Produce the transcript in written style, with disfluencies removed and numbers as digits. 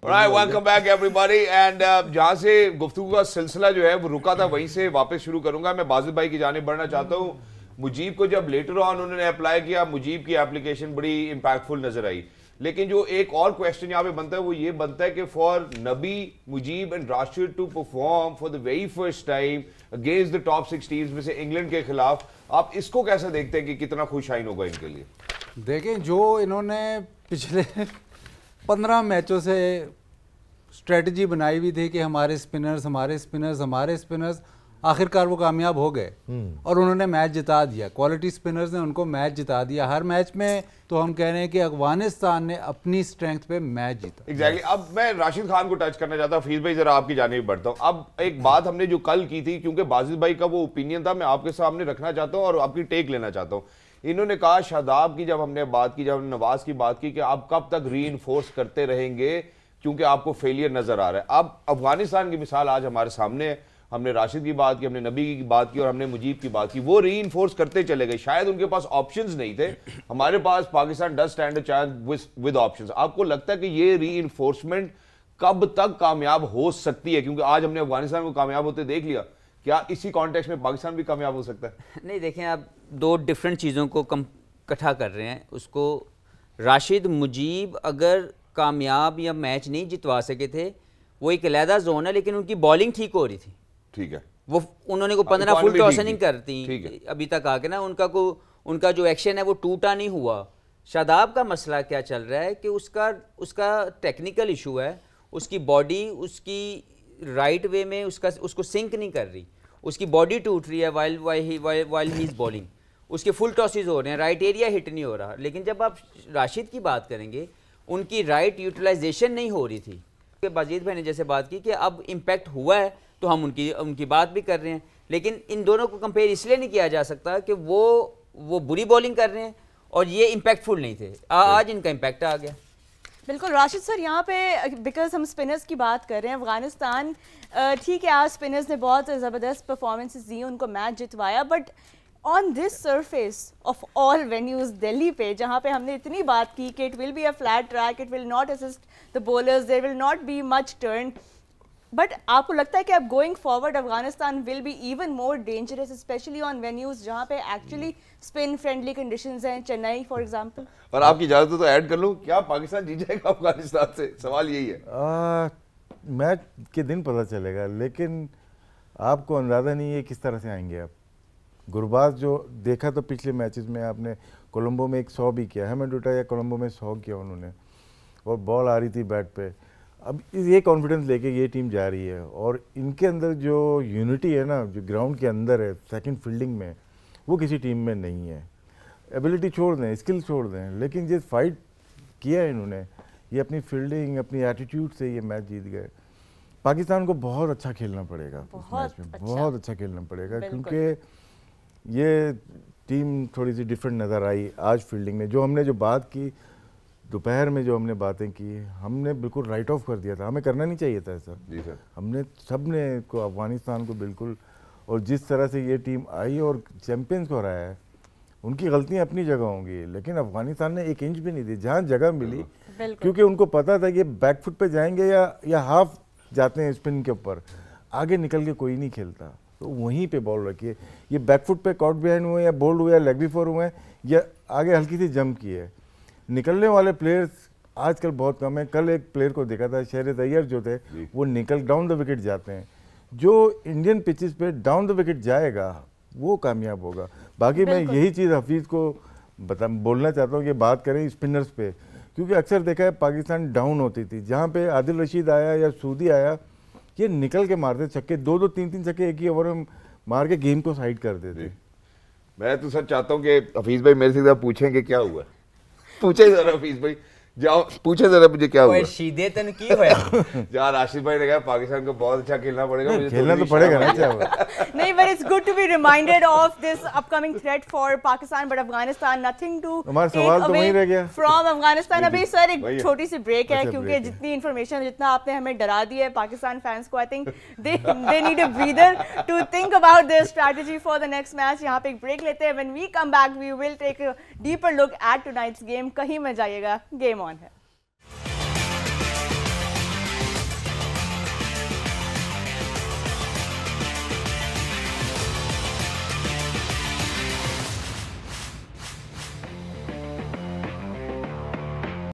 Welcome back everybody and जहाँ से गुफ्तगू का सिलसिला जो है वो रुका था वहीं से वापस शुरू करूंगा। मैं बाजिद भाई की जानिब बढ़ना चाहता हूँ। मुजीब को जब लेटर ऑन उन्होंने अप्लाई किया, मुजीब की एप्लीकेशन बड़ी इंपैक्टफुल नजर आई, लेकिन जो एक और क्वेश्चन यहाँ पे बनता है वो ये बनता है कि for Nabi, Mujeeb and Rashid to perform for the very first time against the top 6 teams में से इंग्लैंड के खिलाफ, आप इसको कैसे देखते हैं कि कितना खुशाइन होगा इनके लिए? देखें, जो इन्होंने पिछले 15 मैचों से स्ट्रेटजी बनाई हुई थी कि हमारे स्पिनर्स आखिरकार वो कामयाब हो गए और उन्होंने मैच जिता दिया। क्वालिटी स्पिनर्स ने उनको मैच जिता दिया हर मैच में। तो हम कह रहे हैं कि अफगानिस्तान ने अपनी स्ट्रेंथ पे मैच जीता। एग्जैक्टली। अब मैं राशिद खान को टच करना चाहता हूँ। फीस भाई जरा आपकी जानिब बढ़ता हूँ। अब एक बात हमने जो कल की थी, क्योंकि बाजिद भाई का वो ओपिनियन था, मैं आपके सामने रखना चाहता हूँ और आपकी टेक लेना चाहता हूँ। इन्होंने कहा शादाब की जब हमने बात की, जब नवाज की बात की कि आप कब तक रीइंफोर्स करते रहेंगे क्योंकि आपको फेलियर नजर आ रहा है। अब अफगानिस्तान की मिसाल आज हमारे सामने है। हमने राशिद की बात की, हमने नबी की बात की और हमने मुजीब की बात की। वो रीइंफोर्स करते चले गए, शायद उनके पास ऑप्शंस नहीं थे। हमारे पास Pakistan does stand a chance with options. आपको लगता है कि ये रीइंफोर्समेंट कब तक कामयाब हो सकती है? क्योंकि आज हमने अफगानिस्तान को कामयाब होते देख लिया, क्या इसी कॉन्टेक्स्ट में पाकिस्तान भी कामयाब हो सकता है? नहीं, देखें, आप दो डिफरेंट चीज़ों को इकट्ठा कर रहे हैं। उसको राशिद, मुजीब अगर कामयाब या मैच नहीं जितवा सके थे, वो एक अलहदा जोन है, लेकिन उनकी बॉलिंग ठीक हो रही थी। ठीक है, वो उन्होंने को 15 फुल टॉस नहीं करती अभी तक आके ना, उनका जो एक्शन है वो टूटा नहीं हुआ। शादाब का मसला क्या चल रहा है कि उसका टेक्निकल इशू है, उसकी बॉडी उसकी राइट वे में उसको सिंक नहीं कर रही, उसकी बॉडी टूट रही है वाइल ही इज बॉलिंग, उसके फुल टॉसेस हो रहे हैं, राइट एरिया हिट नहीं हो रहा। लेकिन जब आप राशिद की बात करेंगे, उनकी राइट यूटिलाइजेशन नहीं हो रही थी। बाजीद भाई ने जैसे बात की कि अब इम्पैक्ट हुआ है तो हम उनकी बात भी कर रहे हैं, लेकिन इन दोनों को कंपेयर इसलिए नहीं किया जा सकता कि वो बुरी बॉलिंग कर रहे हैं और ये इम्पैक्टफुल नहीं थे। आज इनका इम्पैक्ट आ गया। बिल्कुल राशिद सर, यहाँ पे बिकॉज हम स्पिनर्स की बात कर रहे हैं, अफगानिस्तान ठीक है, आज स्पिनर्स ने बहुत ज़बरदस्त परफॉर्मेंसेस दी, उनको मैच जितवाया, but on this surface of all venues Delhi पे, जहाँ पे हमने इतनी बात की कि it will be a flat track, it will not assist the bowlers, there will not be much turn, but आपको लगता है कि अब going forward Afghanistan will be even more dangerous, especially on venues जहाँ पे एक्चुअली स्पिन फ्रेंडली कंडीशंस हैं, Chennai for example? और आपकी इजाजत तो ऐड कर लूं, क्या पाकिस्तान जीत जाएगा अफगानिस्तान से? सवाल यही है। मैच के दिन पता चलेगा, लेकिन आपको अंदाज़ा नहीं है किस तरह से आएंगे आप। गुरबाज जो देखा तो पिछले मैचेस में आपने कोलंबो में 100 भी किया, हेमेडुटा या कोलंबो में 100 किया उन्होंने, और बॉल आ रही थी बैट पे। अब ये कॉन्फिडेंस लेके ये टीम जा रही है, और इनके अंदर जो यूनिटी है ना, जो ग्राउंड के अंदर है सेकंड फील्डिंग में, वो किसी टीम में नहीं है। एबिलिटी छोड़ दें, स्किल छोड़ दें, लेकिन जिस फाइट किया है इन्होंने, ये अपनी फील्डिंग, अपनी एटीट्यूड से ये मैच जीत गए। पाकिस्तान को बहुत अच्छा खेलना पड़ेगा इस मैच में, बहुत अच्छा खेलना पड़ेगा, क्योंकि ये टीम थोड़ी सी डिफरेंट नज़र आई आज फील्डिंग में। जो हमने बात की दोपहर में, जो हमने बातें की, हमने बिल्कुल राइट ऑफ कर दिया था, हमें करना नहीं चाहिए था ऐसा। जी सर, हमने सब ने को अफगानिस्तान को बिल्कुल, और जिस तरह से ये टीम आई और चैंपियंस को हराया है, उनकी गलतियां अपनी जगह होंगी, लेकिन अफगानिस्तान ने 1 इंच भी नहीं दी जहाँ जगह मिली, क्योंकि उनको पता था कि ये बैकफुट पे जाएंगे या हाफ जाते हैं स्पिन के ऊपर, आगे निकल के कोई नहीं खेलता, तो वहीं पे बॉल रखिए। ये बैकफुट पे कॉट बिहाइंड हुए या बोल्ड हुए या लेग बिफोर हुए या आगे हल्की सी जंप की है। निकलने वाले प्लेयर्स आजकल बहुत कम है। कल एक प्लेयर को देखा था, शहरियार अय्यर जो थे, वो निकल डाउन द विकेट जाते हैं। जो इंडियन पिचेस पे डाउन द विकेट जाएगा वो कामयाब होगा। बाकी मैं यही चीज़ हफीज़ को बोलना चाहता हूँ कि बात करें स्पिनर्स पे, क्योंकि अक्सर देखा है पाकिस्तान डाउन होती थी, जहाँ पे आदिल रशीद आया या सूदी आया, ये निकल के मारते छक्के, 2-2 3-3 छक्के एक ही ओवर में मार के गेम को साइड कर देते। मैं तो सर चाहता हूँ कि हफीज़ भाई मेरे से पूछें कि क्या हुआ, पूछे जरा हफीज़ भाई, जाओ पूछे जरा मुझे क्या हुआ। शीदेतन की होया जहाँ राशिद भाई ने कहा पाकिस्तान को बहुत अच्छा खेलना पड़ेगा, मुझे खेलना तो पड़ेगा ना, क्या हुआ। नहीं, but it's good to be reminded of this upcoming threat for Pakistan, but Afghanistan nothing to take away from Afghanistan। अभी सर एक छोटी सी ब्रेक है, क्योंकि जितनी इन्फॉर्मेशन, जितना आपने हमें डरा दिया है पाकिस्तान फैंस को, I think they need a breather to think about their strategy for the next match। यहाँ पे एक ब्रेक लेते हैं, when we come back we will take a deeper look at tonight's game। कहीं मत जाइएगा, गेम ऑन है।